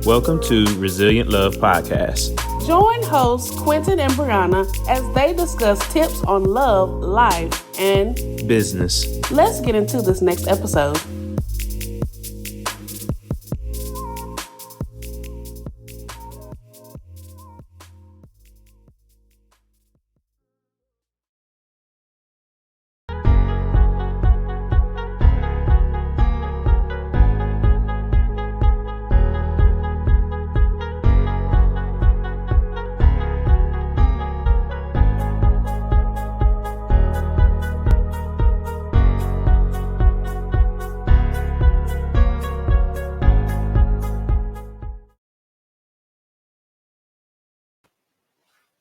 Welcome to Resilient Love Podcast. Join hosts Quentin and Brianna as they discuss tips on love, life, and business. Let's get into this next episode.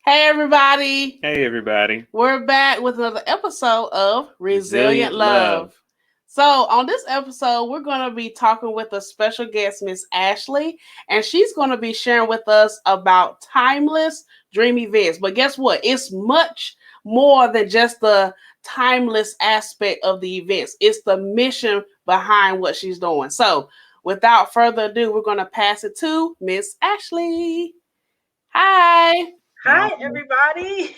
Hey everybody. Hey everybody. We're back with another episode of Resilient Love. So on this episode, we're going to be talking with a special guest, Miss Ashley, and she's going to be sharing with us about timeless dream events. But guess what? It's much more than just the timeless aspect of the events. It's the mission behind what she's doing. So without further ado, we're going to pass it to Miss Ashley. Hi. Hi, everybody.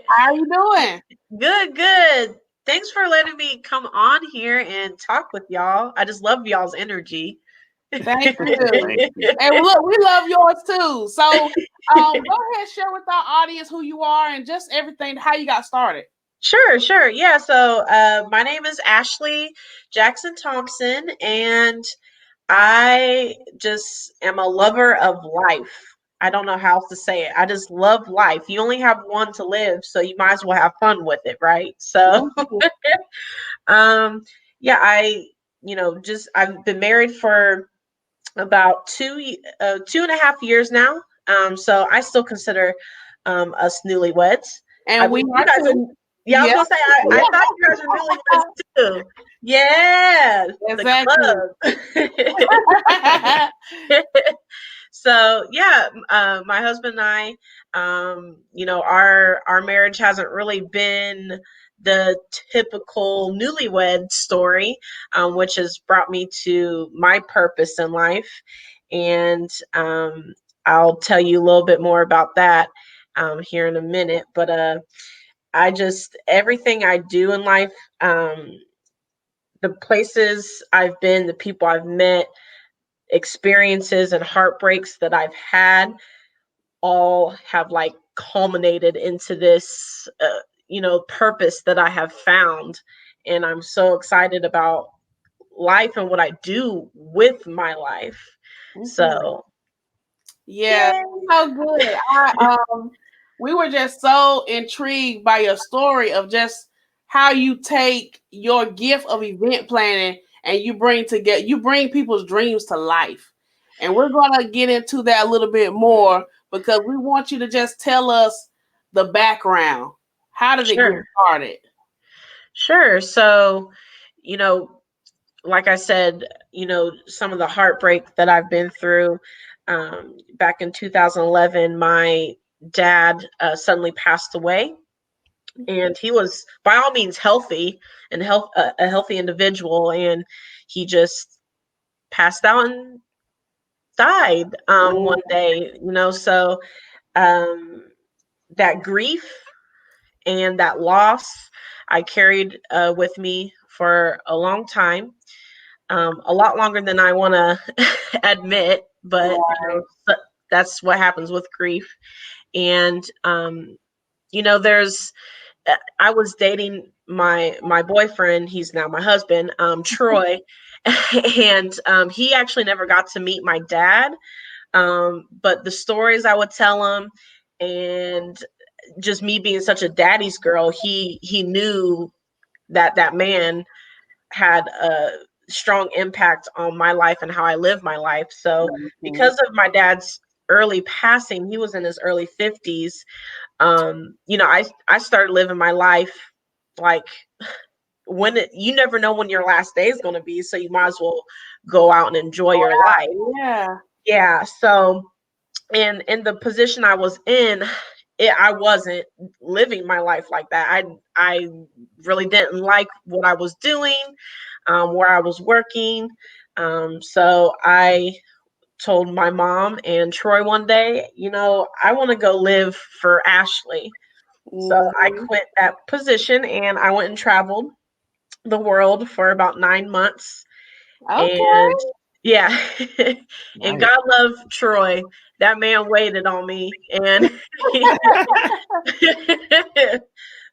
How are you doing? Good. Thanks for letting me come on here and talk with y'all. I just love y'all's energy. Thank you. And look, we love yours too. So go ahead, share with our audience who you are and just everything, how you got started. Sure. Yeah, so my name is Ashley Jackson-Thompson, and I just am a lover of life. I don't know how else to say it. I just love life. You only have one to live, so you might as well have fun with it, right? So, I've been married for about 2.5 years now. So I still consider us newlyweds. And we are too. Yeah, I was gonna say I thought you guys were newlyweds too. Yeah, exactly. So yeah, my husband and I, our marriage hasn't really been the typical newlywed story, which has brought me to my purpose in life, and I'll tell you a little bit more about that here in a minute. But everything I do in life, the places I've been, the people I've met, experiences and heartbreaks that I've had all have like culminated into this purpose that I have found, and I'm so excited about life and what I do with my life. Mm-hmm. So yeah, so good. We were just so intrigued by your story of just how you take your gift of event planning and you bring people's dreams to life. And we're going to get into that a little bit more because we want you to just tell us the background. How did it get started? Sure. So, like I said, some of the heartbreak that I've been through, back in 2011, my dad suddenly passed away. And he was, by all means, healthy and a healthy individual, and he just passed out and died one day. So that grief and that loss I carried with me for a long time, a lot longer than I want to admit, but that's what happens with grief. And I was dating my boyfriend. He's now my husband, Troy, and he actually never got to meet my dad. But the stories I would tell him, and just me being such a daddy's girl, he knew that man had a strong impact on my life and how I live my life. So because of my dad's early passing, he was in his early 50s. I started living my life like you never know when your last day is going to be, so you might as well go out and enjoy your life. Yeah. So, and in the position I was in, I wasn't living my life like that. I really didn't like what I was doing, where I was working. So I told my mom and Troy one day, I want to go live for Ashley. So I Mhm. quit that position and I went and traveled the world for about 9 months. Okay. And yeah, and Nice. God love Troy. That man waited on me, and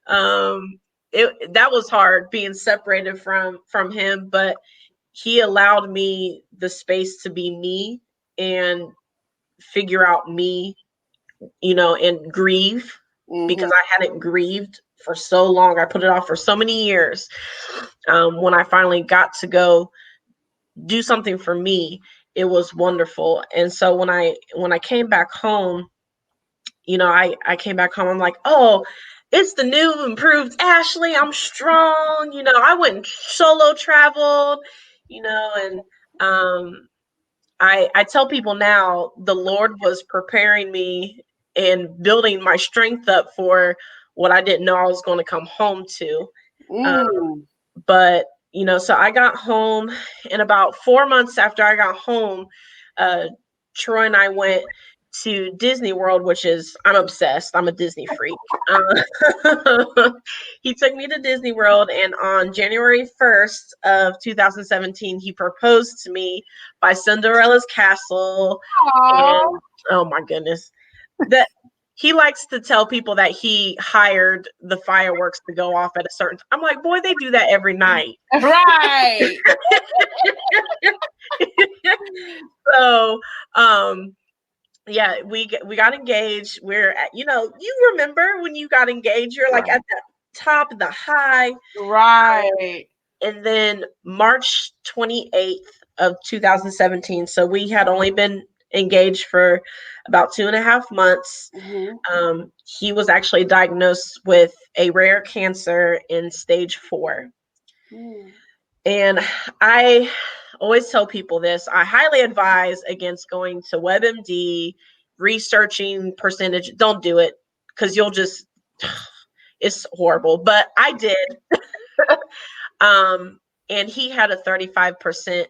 um, that was hard being separated from him, but he allowed me the space to be me and figure out me, and grieve because Mhm. I hadn't grieved for so long. I put it off for so many years. When I finally got to go do something for me, it was wonderful. And so when I came back home, I came back home, I'm like, oh, it's the new improved Ashley. I'm strong. I went and solo traveled, and I tell people now the Lord was preparing me and building my strength up for what I didn't know I was going to come home to. Um, Mm. but so I got home, and about 4 months after I got home, uh, Troy and I went to Disney World, which is, I'm obsessed. I'm a Disney freak. He took me to Disney World, and on January 1st of 2017, he proposed to me by Cinderella's castle. Aw. And oh my goodness, that he likes to tell people that he hired the fireworks to go off at a certain. I'm like, boy, they do that every night. Right. So, yeah, we got engaged. We're at, you remember when you got engaged? You're like Right. at the top of the high. Right. And then March 28th of 2017. So we had only been engaged for about 2.5 months. Mhm. He was actually diagnosed with a rare cancer in stage 4. Mm. And I always tell people this. I highly advise against going to WebMD, researching percentage. Don't do it because you'll just, it's horrible. But I did. And he had a 35%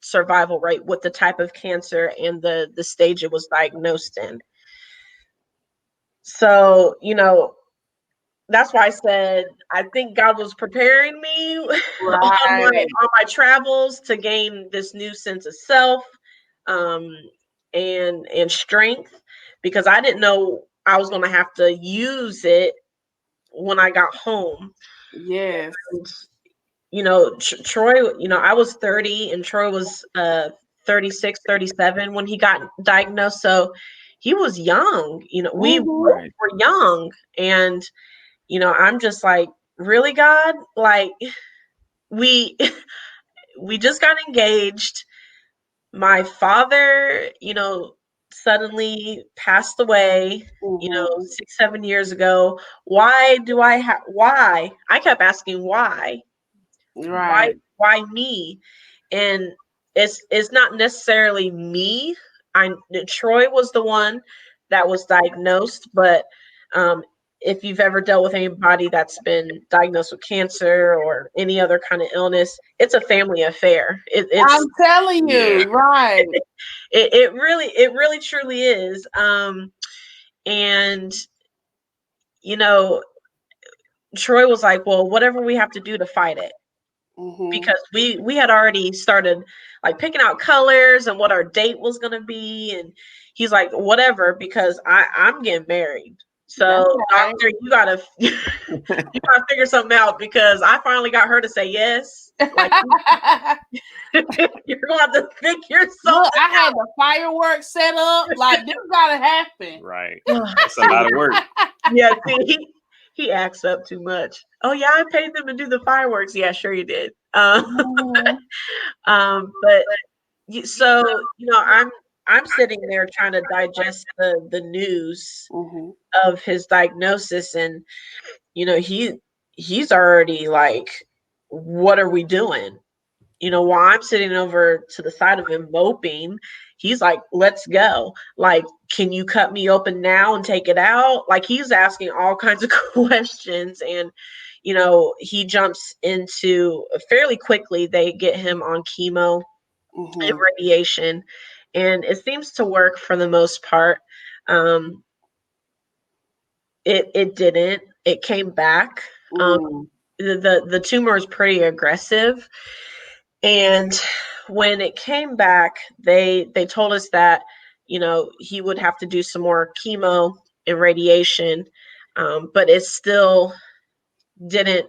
survival rate with the type of cancer and the stage it was diagnosed in. So, that's why I said I think God was preparing me Right. on my travels to gain this new sense of self, um, and strength, because I didn't know I was going to have to use it when I got home. Yes. And, Troy, I was 30 and Troy was 36, 37 when he got diagnosed. So he was young. We Mhm. Right. were young, and I'm just like, really, God? Like, we we just got engaged. My father, suddenly passed away, Mhm. 6, 7 years ago. Why do I have, why? I kept asking why. Why Right. why me? And it's not necessarily me. I Troy was the one that was diagnosed, but um if you've ever dealt with anybody that's been diagnosed with cancer or any other kind of illness, it's a family affair. It's I'm telling Yeah. you. Right. it really truly is. And you know, Troy was like, well, whatever we have to do to fight it, Mhm. because we had already started like picking out colors and what our date was going to be, and he's like, whatever, because I'm getting married. That's So right. doctor, you gotta you gotta figure something out, because I finally got her to say yes. Like, you're gonna have to figure Look, something I had the fireworks set up. Like this gotta happen. Right. out. It's a lot of work. Yeah, see, he acts up too much. Oh yeah, I paid them to do the fireworks. Yeah, sure you did. Mhm. But so I'm sitting there trying to digest the news Mhm. of his diagnosis, and he's already like, what are we doing? While I'm sitting over to the side of him moping, he's like, let's go. Like, can you cut me open now and take it out? Like, he's asking all kinds of questions. And he jumps into fairly quickly. They get him on chemo and Mhm. radiation, and it seems to work for the most part. It didn't. It came back. The tumor is pretty aggressive, and when it came back, they told us that he would have to do some more chemo and radiation, but it still didn't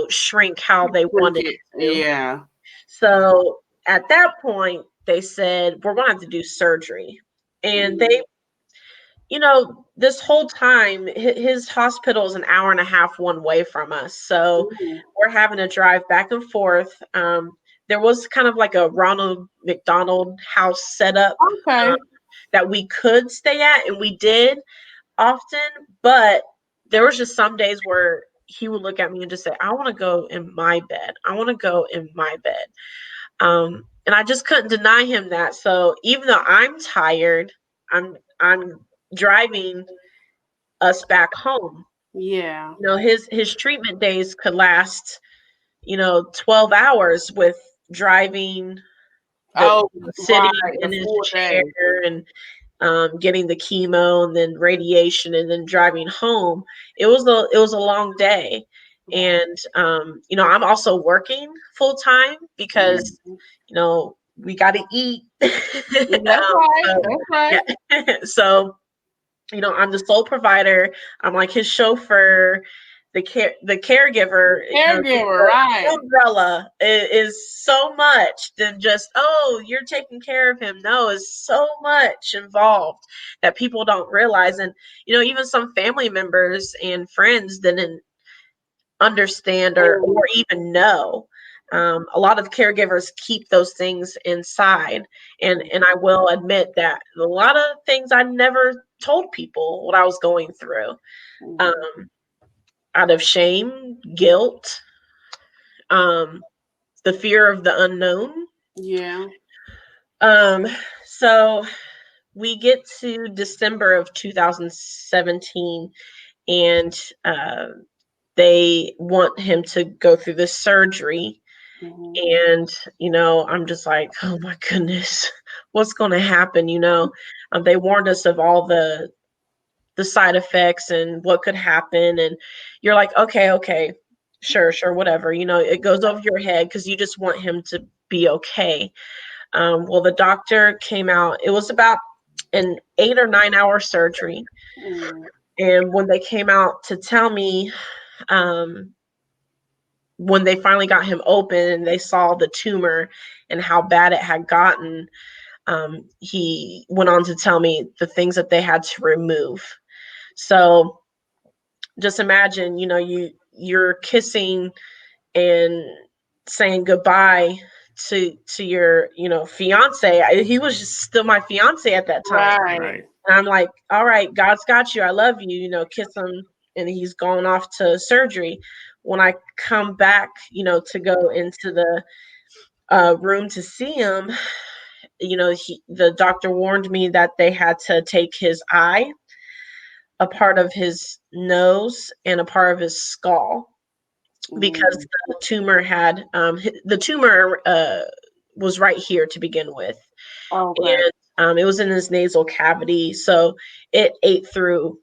shrink how they wanted it to. Yeah. So at that point, they said we're going to have to do surgery, and they this whole time, his hospital is an hour and a half one way from us. So we're having to drive back and forth. There was kind of like a Ronald McDonald house setup that we could stay at, and we did often, but there was just some days where he would look at me and just say, I want to go in my bed. I want to go in my bed. And I just couldn't deny him that. So even though I'm tired, I'm driving us back home. Yeah. His treatment days could last, 12 hours with driving, sitting in his chair and getting the chemo and then radiation and then driving home. It was a long day. And I'm also working full time because we got to eat. That's right. Yeah. So I'm the sole provider. I'm like his chauffeur, the caregiver. Right. Umbrella is so much than just, oh, you're taking care of him. No, it's so much involved that people don't realize. And even some family members and friends didn't understand or even know. A lot of caregivers keep those things inside, and I will admit that a lot of things I never told people what I was going through, out of shame, guilt, the fear of the unknown. Yeah. So we get to December of 2017, and they want him to go through this surgery. And, I'm just like, oh my goodness, what's going to happen? They warned us of all the side effects and what could happen. And you're like, okay, sure, whatever. It goes over your head because you just want him to be okay. Well, the doctor came out. It was about an 8 or 9 hour surgery. And when they came out to tell me, when they finally got him open and they saw the tumor and how bad it had gotten, he went on to tell me the things that they had to remove. So just imagine, you're kissing and saying goodbye to your, fiance. He was just still my fiance at that time. Right. And I'm like, all right, God's got you. I love you, kiss him. And he's going off to surgery. When I come back, to go into the room to see him, the doctor warned me that they had to take his eye, a part of his nose, and a part of his skull, because the tumor was right here to begin with. And it was in his nasal cavity, so it ate through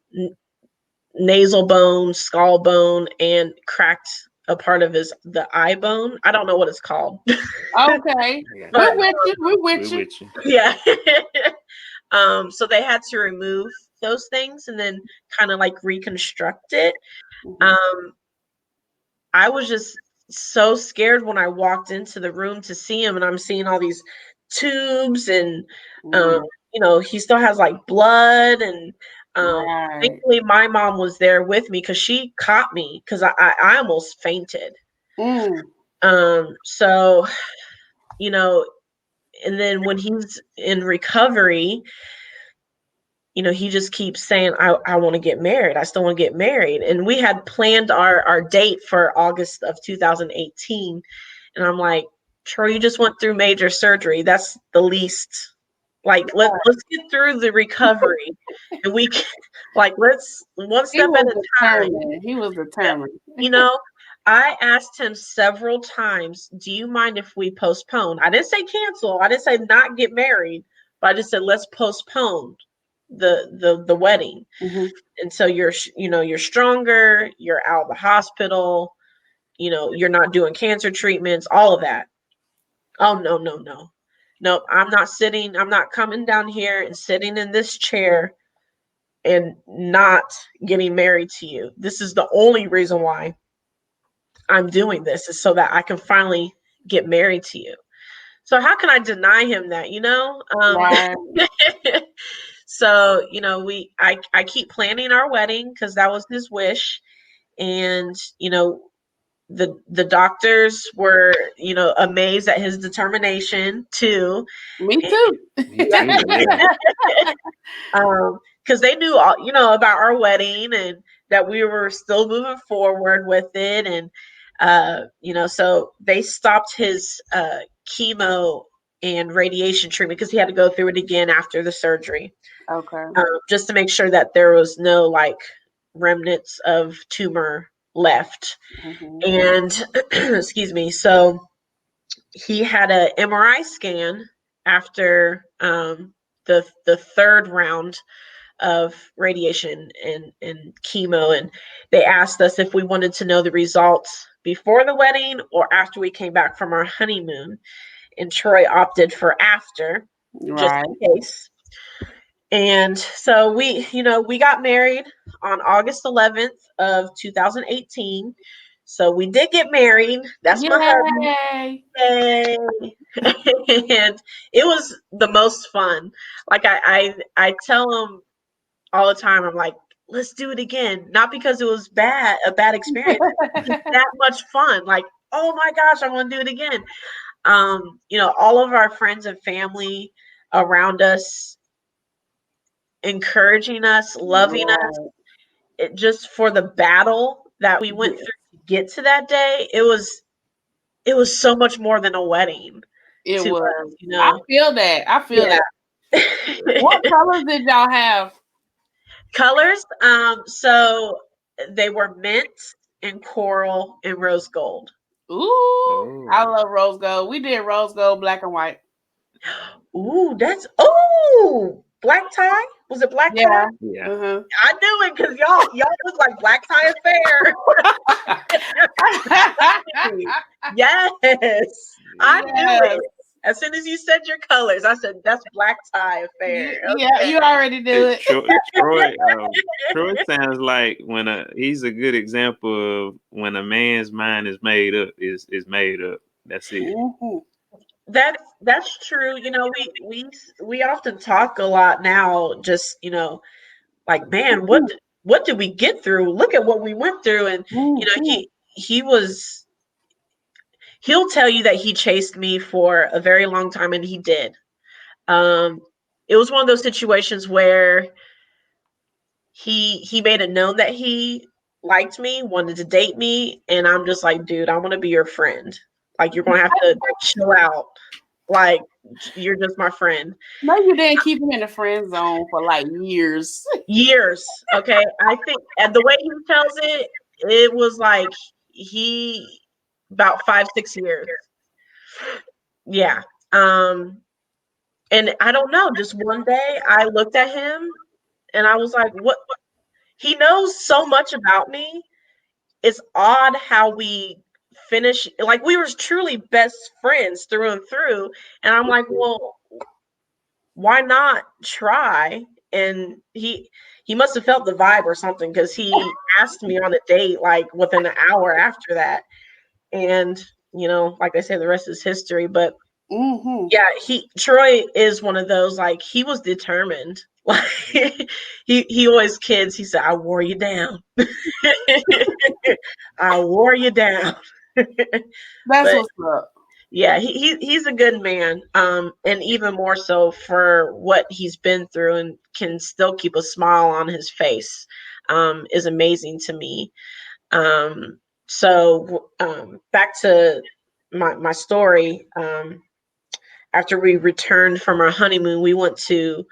nasal bone, skull bone, and cracked a part of the eye bone. I don't know what it's called. Okay. But, we're with you. Yeah. So they had to remove those things and then kind of like reconstruct it. I was just so scared when I walked into the room to see him, and I'm seeing all these tubes, and he still has like blood, and thankfully my mom was there with me because she caught me because I almost fainted. So and then when he's in recovery, he just keeps saying, I want to get married. I still want to get married. And we had planned our date for August of 2018. And I'm like, Troy, you just went through major surgery. That's the least. Like, let's get through the recovery. And we can, let's one step at a time. He was determined. I asked him several times, do you mind if we postpone? I didn't say cancel. I didn't say not get married. but I just said, let's postpone the wedding. Mm-hmm. And so you're stronger, you're out of the hospital, you're not doing cancer treatments, all of that. Oh, no, no, no. No, I'm not coming down here and sitting in this chair and not getting married to you. This is the only reason why I'm doing this, is so that I can finally get married to you. So how can I deny him that, Right. So, I keep planning our wedding because that was his wish. And, the doctors were, amazed at his determination too. Me too. Me too, yeah. Because they knew all, about our wedding and that we were still moving forward with it. And, so they stopped his chemo and radiation treatment because he had to go through it again after the surgery. Okay. Just to make sure that there was no remnants of tumor left. Mm-hmm. And excuse me. So he had an MRI scan after the third round of radiation and chemo, and they asked us if we wanted to know the results before the wedding or after we came back from our honeymoon. And Troy opted for after, just Right. in case. And so we got married on August 11th of 2018. So we did get married. That's my husband. Yay. Yay. And it was the most fun. I tell him all the time, I'm like, let's do it again. Not because it was a bad experience. It's that much fun. Like, oh my gosh, I want to do it again. All of our friends and family around us encouraging us, loving us, just for the battle that we went through to get to that day. It was so much more than a wedding. It to was. us, I feel that. Yeah. What colors did y'all have? Colors. So they were mint and coral and rose gold. Ooh, I love rose gold. We did rose gold, black and white. Ooh, black tie. Was it black tie? Yeah. Uh-huh. I knew it because y'all look like black tie affair. Yes, I knew it. As soon as you said your colors, I said that's black tie affair. Yeah, you already do it. Troy sounds like he's a good example of when a man's mind is made up. Is made up. That's it. Mm-hmm. That's true. We often talk a lot now. Just like, man, what did we get through? Look at what we went through, and he'll tell you that he chased me for a very long time, and he did. It was one of those situations where he made it known that he liked me, wanted to date me, and I'm just like, dude, I want to be your friend. Like, you're gonna have to chill out. Like, you're just my friend. No, you didn't keep him in the friend zone for years. Years. Okay. I think, and the way he tells it, it was like about 5-6 years. Yeah. And I don't know, just one day I looked at him and I was like, what? He knows so much about me. It's odd how we finish, we were truly best friends through and through. And I'm like, well, why not try? And he must have felt the vibe or something, because he asked me on a date within an hour after that. And like I said, the rest is history. But yeah, Troy is one of those, he was determined. He always kids. He said, I wore you down. I wore you down. That's what's up. Yeah, he's a good man, and even more so for what he's been through, and can still keep a smile on his face, is amazing to me. So back to my story. After we returned from our honeymoon, we went to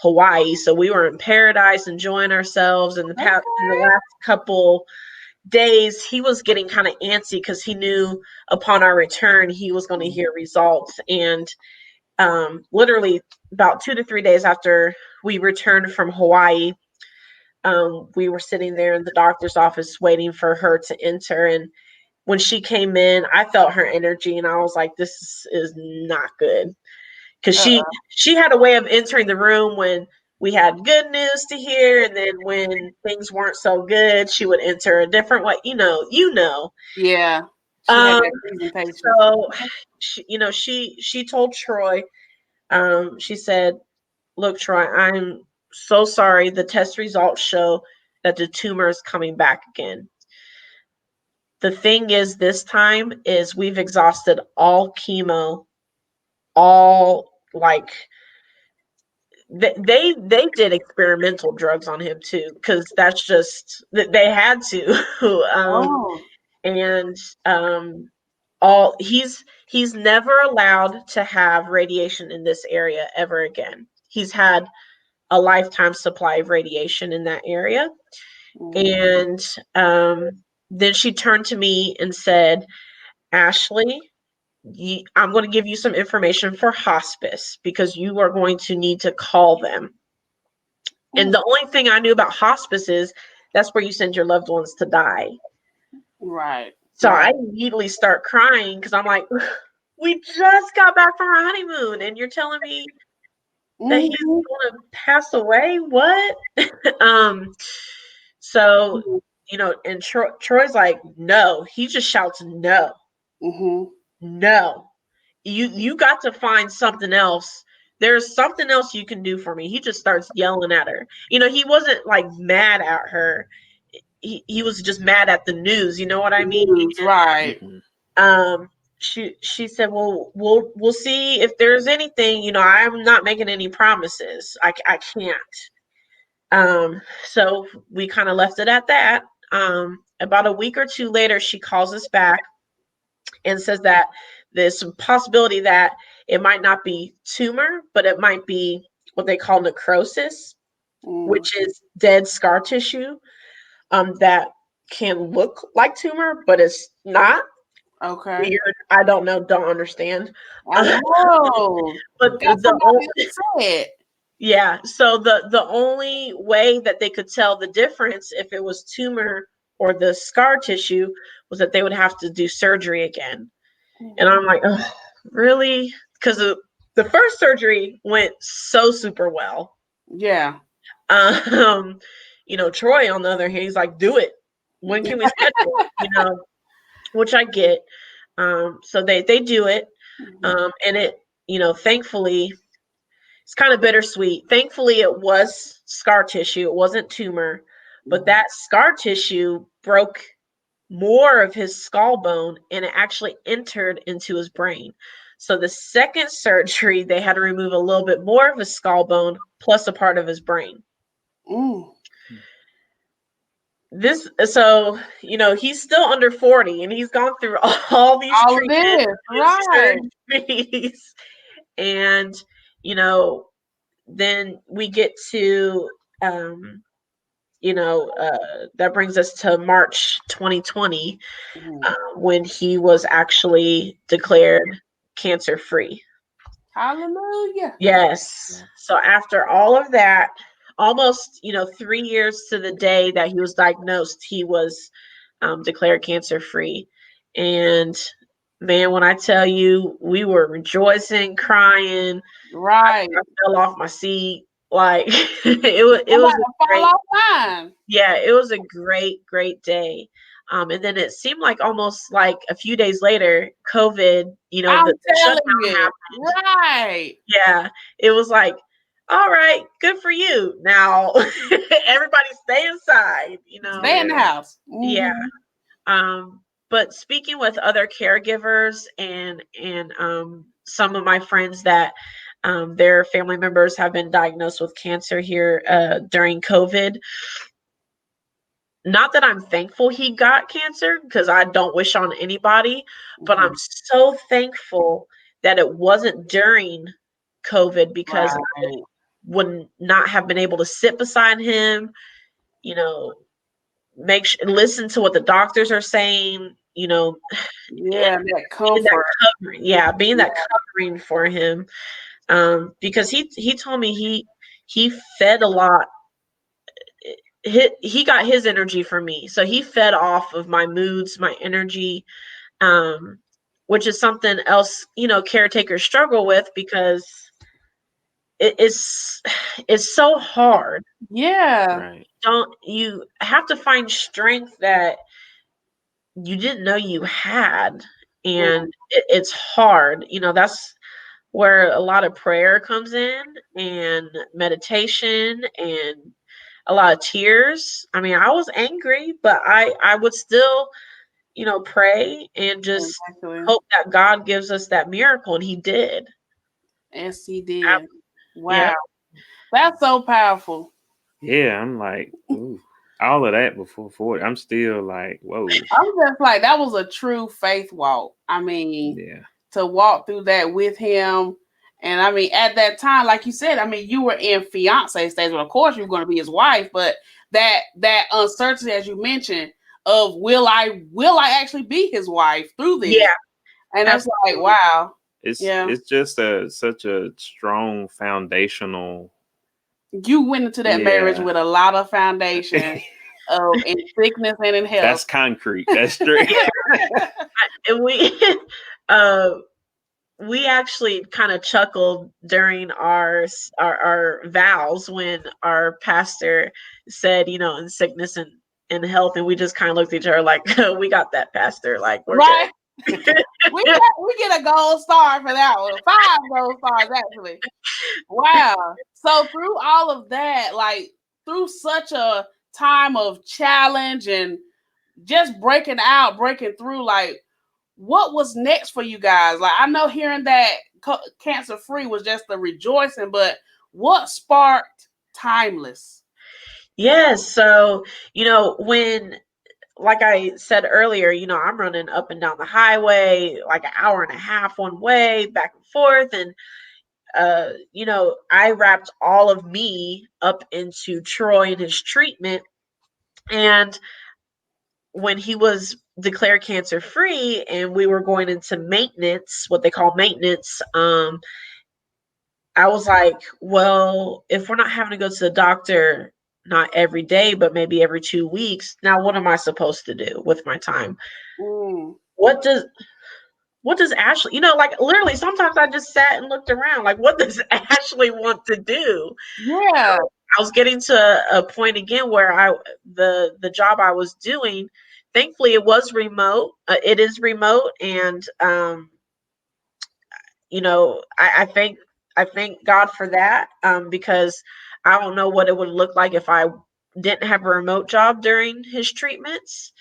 Hawaii. So we were in paradise, enjoying ourselves. In the last couple days, he was getting kind of antsy because he knew upon our return he was going to hear results. And literally about 2 to 3 days after we returned from Hawaii, we were sitting there in the doctor's office waiting for her to enter. And when she came in, I felt her energy, and I was like, this is not good. Because she had a way of entering the room when we had good news to hear, and then when things weren't so good, she would enter a different way. Yeah. She had that presentation. So she told Troy, she said, look, Troy, I'm so sorry. The test results show that the tumor is coming back again. The thing is, this time is we've exhausted all chemo, all like they did experimental drugs on him too, because that's just they had to. And all he's never allowed to have radiation in this area ever again. He's had a lifetime supply of radiation in that area. And then she turned to me and said, Ashley, I'm going to give you some information for hospice because you are going to need to call them. And the only thing I knew about hospice is that's where you send your loved ones to die. Right. So I immediately start crying because I'm like, we just got back from our honeymoon and you're telling me that he's going to pass away? What? So, and Troy's like, no. He just shouts, no. No. You got to find something else. There's something else you can do for me. He just starts yelling at her. He wasn't like mad at her. He was just mad at the news. You know what I mean? Right. She said, well, we'll see if there's anything. I'm not making any promises. I can't. So we kind of left it at that. About a week or two later, she calls us back and says that there's some possibility that it might not be tumor, but it might be what they call necrosis, which is dead scar tissue that can look like tumor, but it's not. Okay. Weird. I don't know. Don't understand. I know. But yeah. So the only way that they could tell the difference if it was tumor or the scar tissue was that they would have to do surgery again. And I'm like, oh, really? Because the first surgery went so super well. Yeah. Troy, on the other hand, he's like, do it. When can we schedule it? Which I get. So they do it. And it, thankfully, it's kind of bittersweet. Thankfully, it was scar tissue. It wasn't tumor. But that scar tissue broke more of his skull bone and it actually entered into his brain. So the second surgery, they had to remove a little bit more of his skull bone plus a part of his brain. So he's still under 40 and he's gone through all these treatments, surgeries, and then we get to that brings us to March 2020, when he was actually declared cancer free. Hallelujah. Yes. So after all of that, almost 3 years to the day that he was diagnosed, he was declared cancer free. And man, when I tell you, we were rejoicing, crying. Right. I fell off my seat. Like it was it was a great day. And then it seemed like almost like a few days later, COVID, the shutdown happened. Right. Yeah. It was like, all right, good for you. Now everybody stay inside, Stay in the house. Yeah. But speaking with other caregivers and some of my friends that their family members have been diagnosed with cancer here during COVID. Not that I'm thankful he got cancer, because I don't wish on anybody, but I'm so thankful that it wasn't during COVID, because I would not have been able to sit beside him, listen to what the doctors are saying, that comfort. being that covering for him. because he told me he fed a lot. He got his energy from me, so he fed off of my moods, my energy, um, which is something else, caretakers struggle with, because it's it's so hard. Yeah. Right. Don't you have to find strength that you didn't know you had, and it's hard. That's where a lot of prayer comes in, and meditation, and a lot of tears. I mean, I was angry, but I would still, pray and just Exactly. hope that God gives us that miracle, and he did. Yes, he did. Yeah. Wow. That's so powerful. Yeah, I'm like, ooh, all of that before 40. I'm still like, whoa. I'm just like, that was a true faith walk. I mean, Yeah. to walk through that with him. And I mean, at that time, like you said, I mean, you were in fiance stage. Well, of course, you were going to be his wife, but that uncertainty, as you mentioned, of will I actually be his wife through this? Yeah. And it's like, wow. It's just such a strong foundational. You went into that marriage with a lot of foundation in sickness and in health. That's concrete. That's straight. And we actually kind of chuckled during our vows when our pastor said, in sickness and health, and we just kind of looked at each other like, we got that, pastor, like, we're right. good. we get a gold star for that one. 5 gold stars, actually. Wow. So through all of that, like through such a time of challenge and just breaking through, like what was next for you guys? Like, I know hearing that cancer free was just the rejoicing, but what sparked Timeless? Yes. So, when, like I said earlier, I'm running up and down the highway like an hour and a half one way, back and forth. And, I wrapped all of me up into Troy and his treatment. And when he was declared cancer free and we were going into maintenance, what they call maintenance, I was like, well, if we're not having to go to the doctor, not every day, but maybe every 2 weeks, now what am I supposed to do with my time? Mm. What does Ashley, like literally sometimes I just sat and looked around, like, what does Ashley want to do? Yeah. I was getting to a point again where the job I was doing, thankfully it was remote. It is remote, and I thank God for that, because I don't know what it would look like if I didn't have a remote job during his treatments.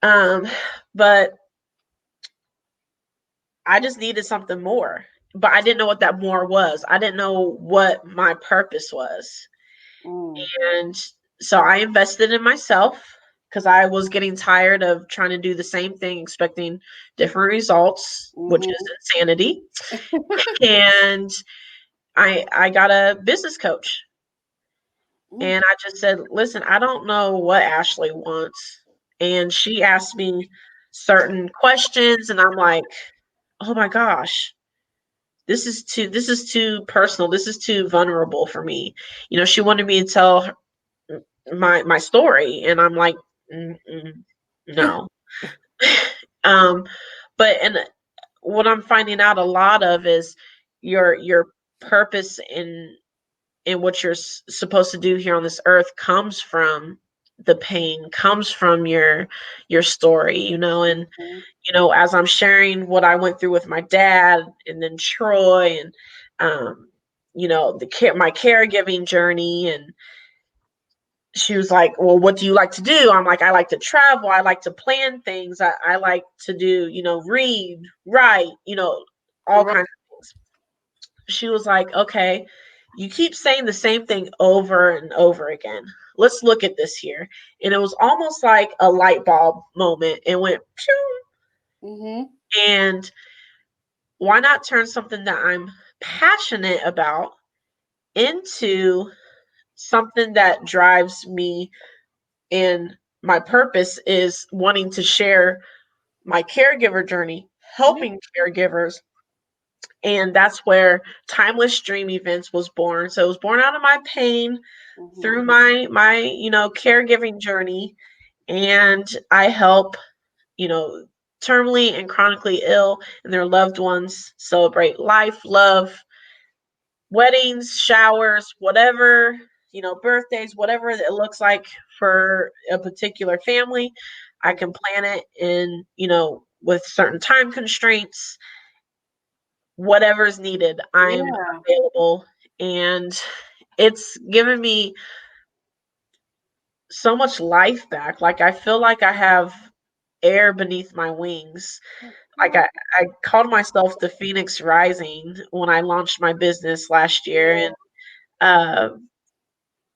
But I just needed something more, but I didn't know what that more was. I didn't know what my purpose was. And so I invested in myself because I was getting tired of trying to do the same thing, expecting different results, which is insanity. And I got a business coach. And I just said, listen, I don't know what Ashley wants. And she asked me certain questions, and I'm like, oh my gosh, this is too personal. This is too vulnerable for me. She wanted me to tell her my story, and I'm like, no. But and what I'm finding out a lot of is your purpose in what you're supposed to do here on this earth comes from the pain, comes from your story, and as I'm sharing what I went through with my dad, and then Troy, and my caregiving journey. And she was like, well, what do you like to do? I'm like, I like to travel, I like to plan things, I like to do, read, write, all kinds of things. She was like, okay, you keep saying the same thing over and over again. Let's look at this here. And it was almost like a light bulb moment. It went, and why not turn something that I'm passionate about into something that drives me? And my purpose is wanting to share my caregiver journey, helping caregivers, And that's where Timeless Dream Events was born. So it was born out of my pain through my caregiving journey, and I help you know terminally and chronically ill and their loved ones celebrate life, love, weddings, showers, whatever, birthdays, whatever it looks like for a particular family. I can plan it in, with certain time constraints, whatever's needed. I'm Yeah. available. And it's given me so much life back. Like, I feel like I have air beneath my wings. Like, I called myself the Phoenix Rising when I launched my business last year. And uh,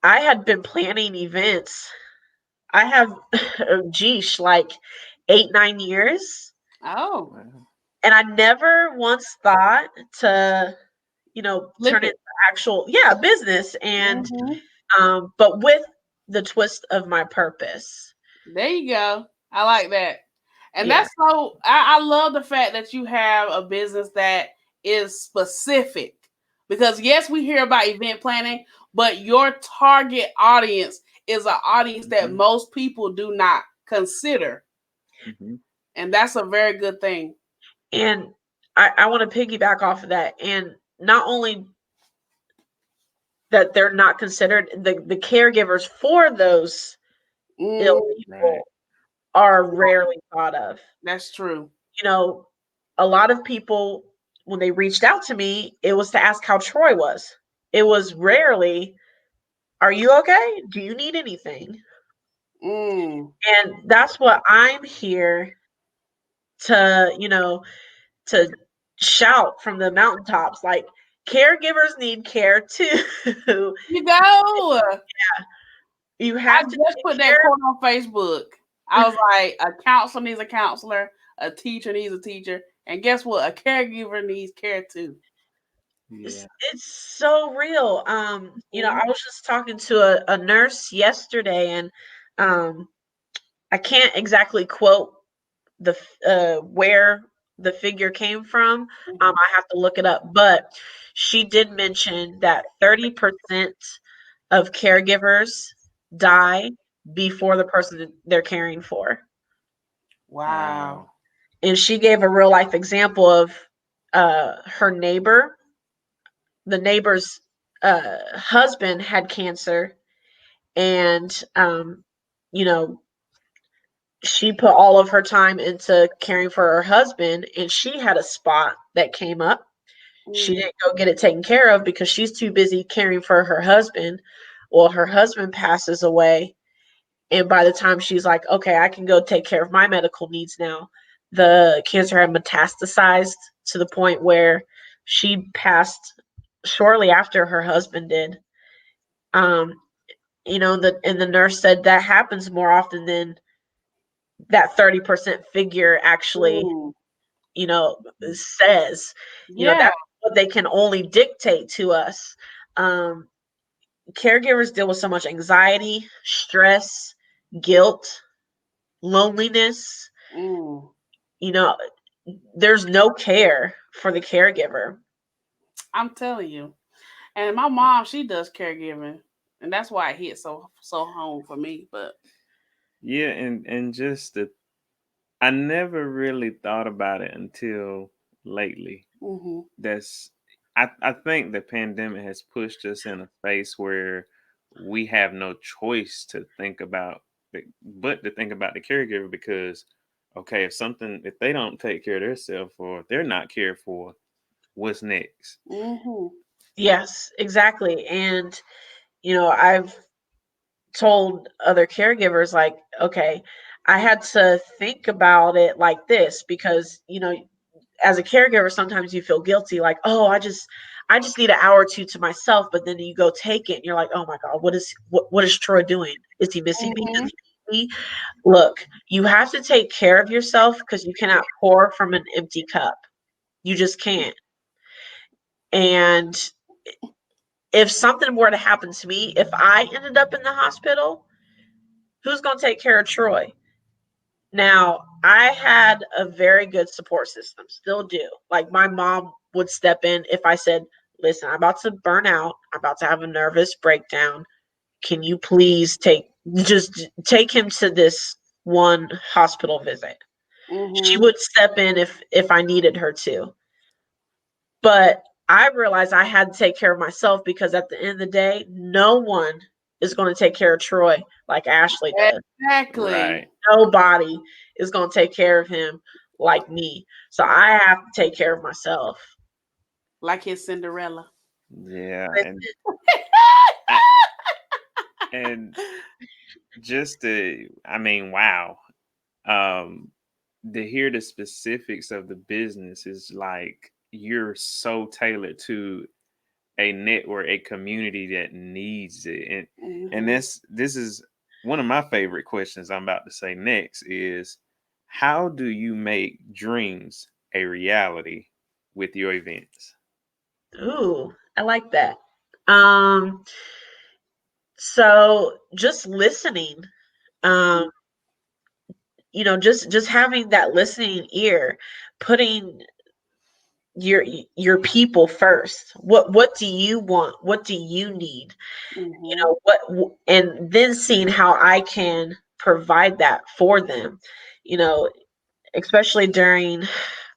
I had been planning events. I have, geesh, like 8, 9 years. Oh, Wow. And I never once thought to, flip turn it it. to actual, yeah, business. And, Hmm. but with the twist of my purpose. There you go. I like that. And Yeah. that's so, I love the fact that you have a business that is specific. Because, yes, we hear about event planning, but your target audience is an audience that Mhm. most people do not consider. Mhm. And that's a very good thing. And I want to piggyback off of that. And not only that they're not considered, the caregivers for those ill Mm, Right. people are rarely thought of. that's true. You know, a lot of people, when they reached out to me, it was to ask how Troy was. It was rarely, "Are you okay? Do you need anything?" Mm, And that's what I'm here to, to shout from the mountaintops. Like, caregivers need care too. you go. You I have to just take put that care. quote on Facebook. I was like, a counselor needs a counselor, a teacher needs a teacher, and guess what? A caregiver needs care too. Yeah. It's so real. I was just talking to a nurse yesterday, and um, I can't exactly quote where the figure came from. Mhm. I have to look it up, but she did mention that 30% of caregivers die before the person that they're caring for. Wow. Wow. And she gave a real life example of her neighbor. The neighbor's husband had cancer, and you know she put all of her time into caring for her husband, and she had a spot that came up. She Mm, didn't go get it taken care of because she's too busy caring for her husband. Well, her husband passes away, and by the time she's like, okay, I can go take care of my medical needs now, the cancer had metastasized to the point where she passed shortly after her husband did. Um, the nurse said that happens more often than that 30% figure actually, mm. you know, Mm. says. Yeah. That's what they can only dictate to us. Um, Caregivers deal with so much anxiety, stress, guilt, loneliness. Mm. You know, there's no care for the caregiver. I'm telling you. And my mom, she does caregiving, and that's why it hit so home for me. But Yeah, and just the I never really thought about it until lately. hmm That's I think the pandemic has pushed us in a space where we have no choice to think about but to think about the caregiver because okay, if they don't take care of themselves or they're not cared for, what's next? hmm Yes, exactly. And, I've told other caregivers, like, okay, I had to think about it like this because, as a caregiver, sometimes you feel guilty, like, oh, I just need an hour or two to myself, but then you go take it and you're like, oh my God, what is Troy doing? Is he missing me? Does hmm he need me? Look, you have to take care of yourself because you cannot pour from an empty cup. You just can't. And if something were to happen to me, if I ended up in the hospital, who's going to take care of Troy? Now, I had a very good support system, still do. Like my mom would step in if I said, "Listen, I'm about to burn out. I'm about to have a nervous breakdown. Can you please take him to this one hospital visit?" She Mm-hmm. would step in if I needed her to. But I realized I had to take care of myself because at the end of the day, no one is going to take care of Troy like Ashley does. Exactly. Right. Nobody is going to take care of him like me. So I have to take care of myself. Like his Cinderella. Yeah. I, and just to, I mean, wow. Um, to hear the specifics of the business is like you're so tailored to a network, a community that needs it. And Mm-hmm. this is one of my favorite questions I'm about to say next is how do you make dreams a reality with your events? Ooh, I like that. Um, so just listening, um, just having that listening ear, putting your your people first. What do you want? What do you need? Mm-hmm. And then seeing how I can provide that for them. You know, especially during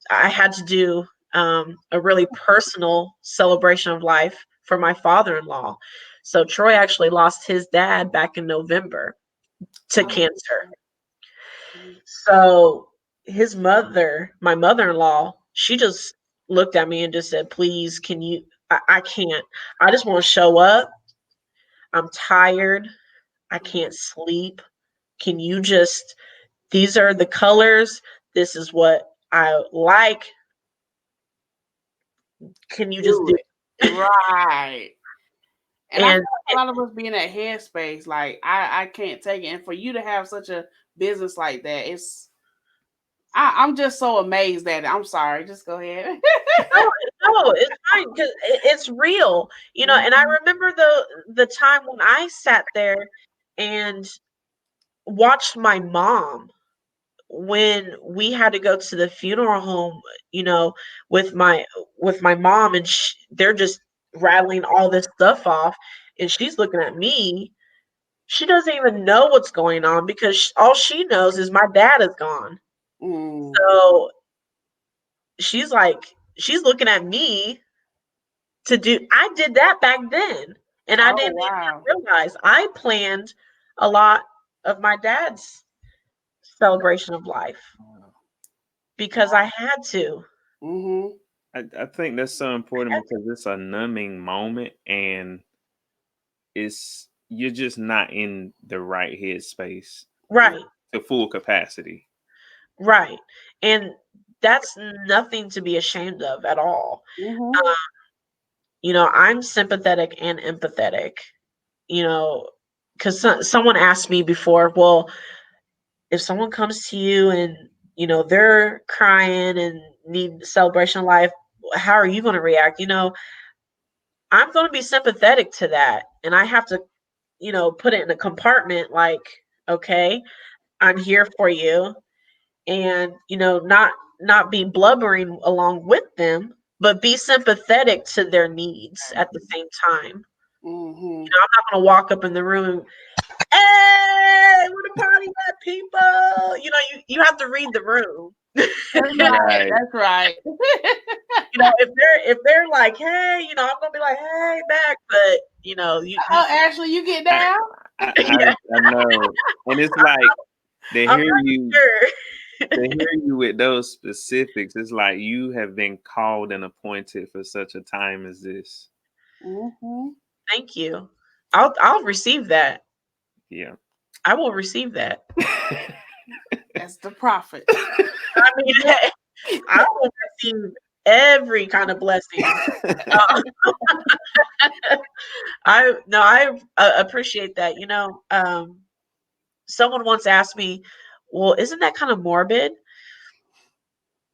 I had to do a really personal celebration of life for my father-in-law. So Troy actually lost his dad back in November to Oh. cancer. So his mother, my mother-in-law, she just looked at me and just said, "Please, can you? I can't. I just want to show up. I'm tired. I can't sleep. Can you just? These are the colors. This is what I like. Can you just Do do?" it. Right. And I feel And like a lot of us be in that headspace. Like I can't take it. And for you to have such a business like that, I'm just so amazed at it. I'm sorry. Just go ahead. no, no, it's fine because it's real, And I Mhm. remember the time when I sat there and watched my mom when we had to go to the funeral home, you know, with my mom, and they're just rattling all this stuff off, and she's looking at me. She doesn't even know what's going on because all she knows is my dad is gone. Mm. So she's like, she's looking at me to do. I did that back then, and I Oh didn't wow. even realize I planned a lot of my dad's celebration of life because I had to. Mhm. I think that's so important because it's a numbing moment and it's you're just not in the right headspace Right, to full capacity. right, and that's nothing to be ashamed of at all. Mhm. I'm sympathetic and empathetic. You know, because someone asked me before, well, if someone comes to you and they're crying and need celebration of life, how are you going to react? I'm going to be sympathetic to that, and I have to put it in a compartment like, okay, I'm here for you, and not be blubbering along with them, but be sympathetic to their needs at the same time. Mhm. I'm not going to walk up in the room and, hey, where the party at, people? You have to read the room. That's right. Right. That's right. If they're like, hey, I'm gonna be like, hey, back, but you Oh, Ashley, you get I, down? I know. And it's like they I'm hear pretty you sure. they hear you with those specifics. It's like you have been called and appointed for such a time as this. Mhm. Thank you. I'll receive that. Yeah. I will receive that. That's the prophet. I mean, I will receive every kind of blessing. Uh, I appreciate that. Someone once asked me, "Well, isn't that kind of morbid?"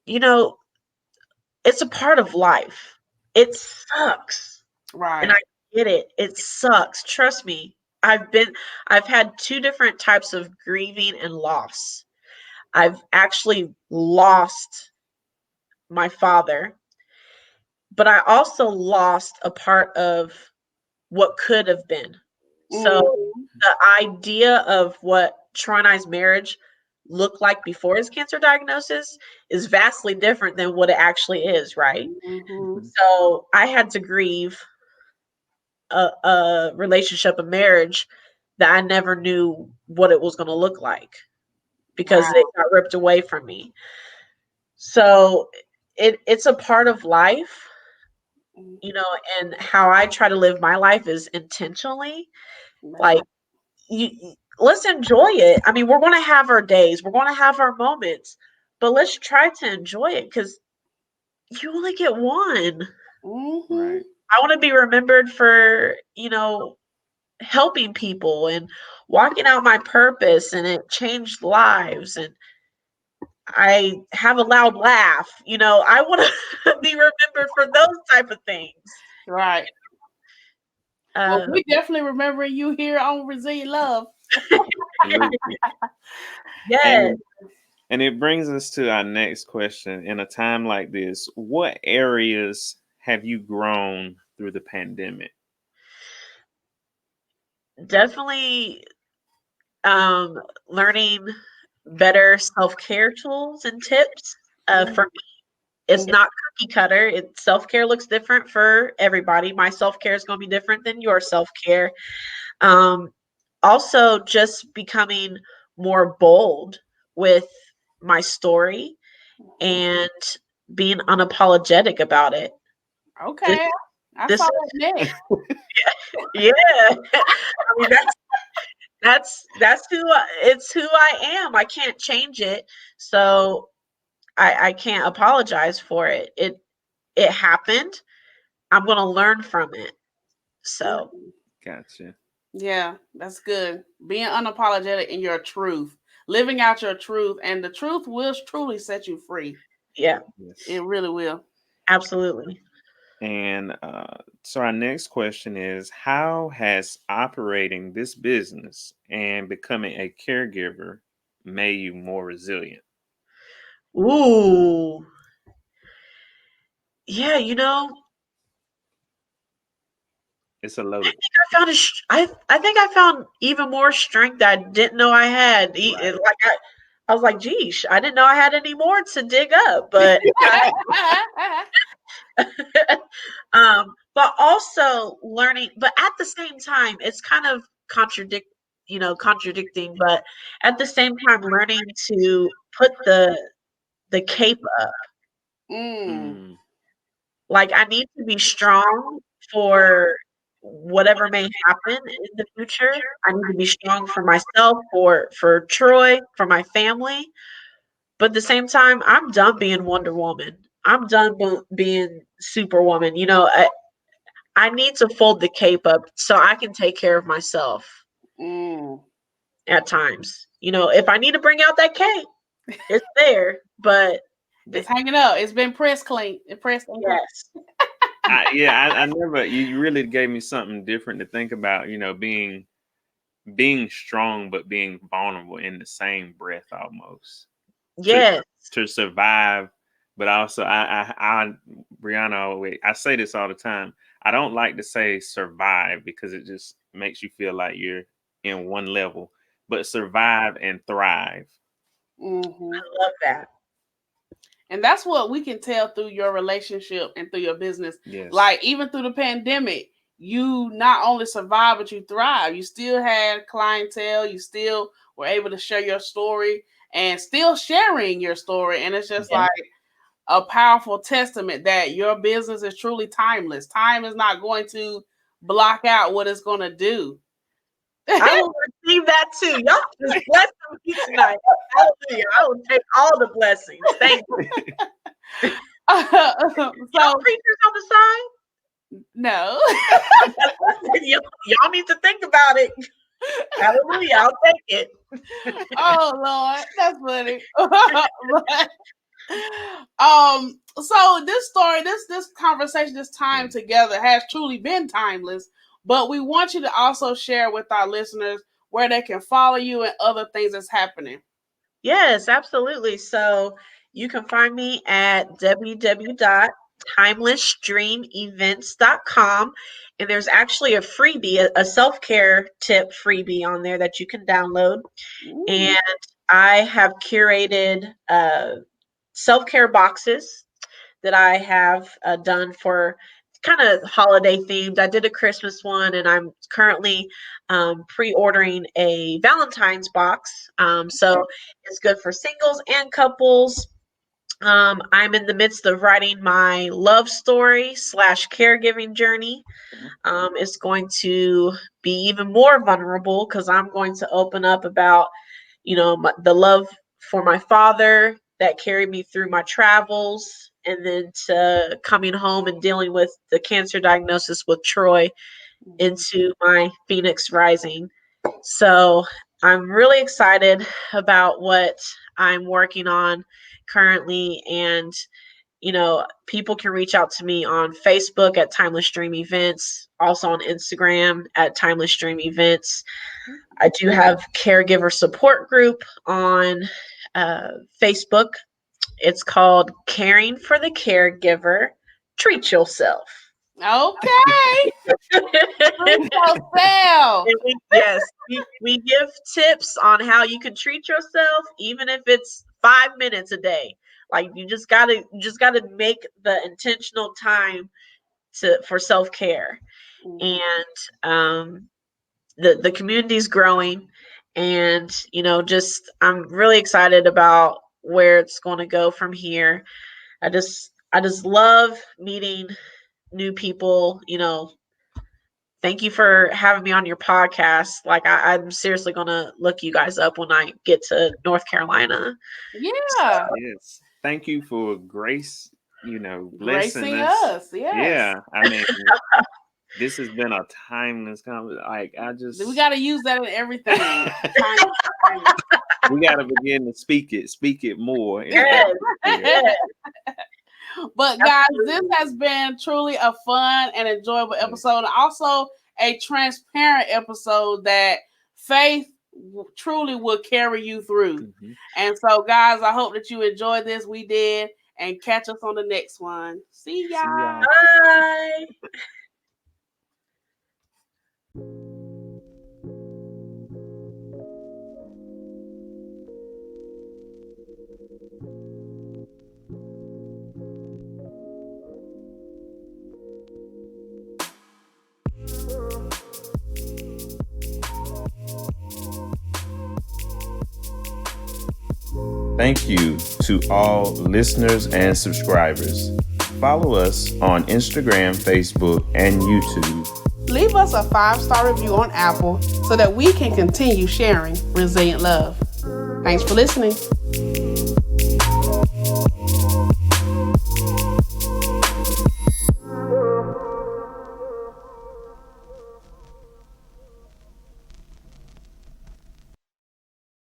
You know, it's a part of life. It sucks, and I Right. get it. It sucks. Trust me. I've had two different types of grieving and loss. I've actually lost my father, but I also lost a part of what could have been. So Mhm. the idea of what Troy and I's marriage looked like before his cancer diagnosis is vastly different than what it actually is, right? Mhm. Mhm. So I had to grieve a relationship, a marriage that I never knew what it was going to look like because it Wow. got ripped away from me. So it's a part of life, you know, and how I try to live my life is intentionally. That's Like right. let's enjoy it. I mean, we're going to have our days, we're going to have our moments, but let's try to enjoy it because you only get one. Mhm. Right. I want to be remembered for, you know, helping people and walking out my purpose, and it changed lives, and I have a loud laugh. You know, I want to be remembered for those type of things. Right. Well, Uh, we definitely remember you here on Resilient Love. Absolutely. yes, And it brings us to our next question. In a time like this, what areas have you grown through the pandemic? definitely learning better self-care tools and tips. For me, it's Mhm. not cookie cutter. Self-care looks different for everybody. My self-care is going to be different than your self-care. Um, Also, just becoming more bold with my story and being unapologetic about it. This, Okay. I this saw is, that next. yeah. I mean, that's it's who I am. I can't change it, so I can't apologize for it. It happened. I'm gonna learn from it. So Mhm. Gotcha. Yeah, that's good. Being unapologetic in your truth, living out your truth, and the truth will truly set you free. yeah, It Yes. really will. absolutely. And so our next question is, how has operating this business and becoming a caregiver made you more resilient? Ooh, yeah. You know, It's a loaded. I think I found even more strength that I didn't know I had. Right. Like I was like, geez, I didn't know I had any more to dig up, but but also learning, but at the same time, it's kind of contradicting, but at the same time, learning to put the cape up. Mm. Mm, Like I need to be strong for whatever may happen in the future. I need to be strong for myself, for Troy, for my family. But at the same time, I'm done being Wonder Woman. I'm done being Superwoman. You know, I need to fold the cape up so I can take care of myself Mm. at times. You know, if I need to bring out that cape, it's there. But It's the, hanging up. It's been pressed clean. It pressed and clean. yes, I never. You really gave me something different to think about. Being strong but being vulnerable in the same breath almost to yes, to survive. But also, Brianna, I say this all the time. I don't like to say survive because it just makes you feel like you're in one level. But survive and thrive. Hmm. I love that. And that's what we can tell through your relationship and through your business. Yes. Like even through the pandemic, you not only survived but you thrive. You still had clientele. You still were able to share your story and still sharing your story. And it's just Yeah. like a powerful testament that your business is truly timeless. Time is not going to block out what it's going to do. I will receive that too. Y'all just bless me tonight. Hallelujah. I will take all the blessings. Thank you. Y'all So preachers on the side? no. Y'all need to think about it. Hallelujah. I'll take it. Oh Lord, that's funny. But, so this story, this conversation, this time Yeah. together has truly been timeless. But we want you to also share with our listeners where they can follow you and other things that's happening. Yes, absolutely. So you can find me at www.timelessdreamevents.com. And there's actually a freebie, a self care tip freebie on there that you can download. Ooh. And I have curated self care boxes that I have done for kind of holiday themed. I did a Christmas one, and I'm currently pre-ordering a Valentine's box. So it's good for singles and couples. I'm in the midst of writing my love story slash caregiving journey. It's going to be even more vulnerable because I'm going to open up about, the love for my father that carried me through my travels, and then to coming home and dealing with the cancer diagnosis with Troy into my Phoenix Rising. So I'm really excited about what I'm working on currently. And, people can reach out to me on Facebook at Timeless Dream Events, also on Instagram at Timeless Dream Events. I do have caregiver support group on Facebook. It's called Caring for the Caregiver. Treat yourself. Okay. Treat yourself. Yes, we give tips on how you can treat yourself, even if it's 5 minutes a day. Like you just gotta make the intentional time for self care. And the community's growing, and just I'm really excited about where it's going to go from here. I just love meeting new people. Thank you for having me on your podcast. Like I'm seriously gonna look you guys up when I get to North Carolina. Yeah. Yes. Thank you for grace, blessing Gracing us. us. Yes. Yeah. I mean, this has been a timeless conversation. Like, We got to use that in everything. we got to begin to speak it more. Yes, yes. But guys, this has been truly a fun and enjoyable episode. Also, a transparent episode that faith truly will carry you through. Mhm. And so, guys, I hope that you enjoyed this. We did. And catch us on the next one. See y'all. Bye. Thank you to all listeners and subscribers. Follow us on Instagram, Facebook, and YouTube. Leave us a 5-star review on Apple so that we can continue sharing resilient love. Thanks for listening.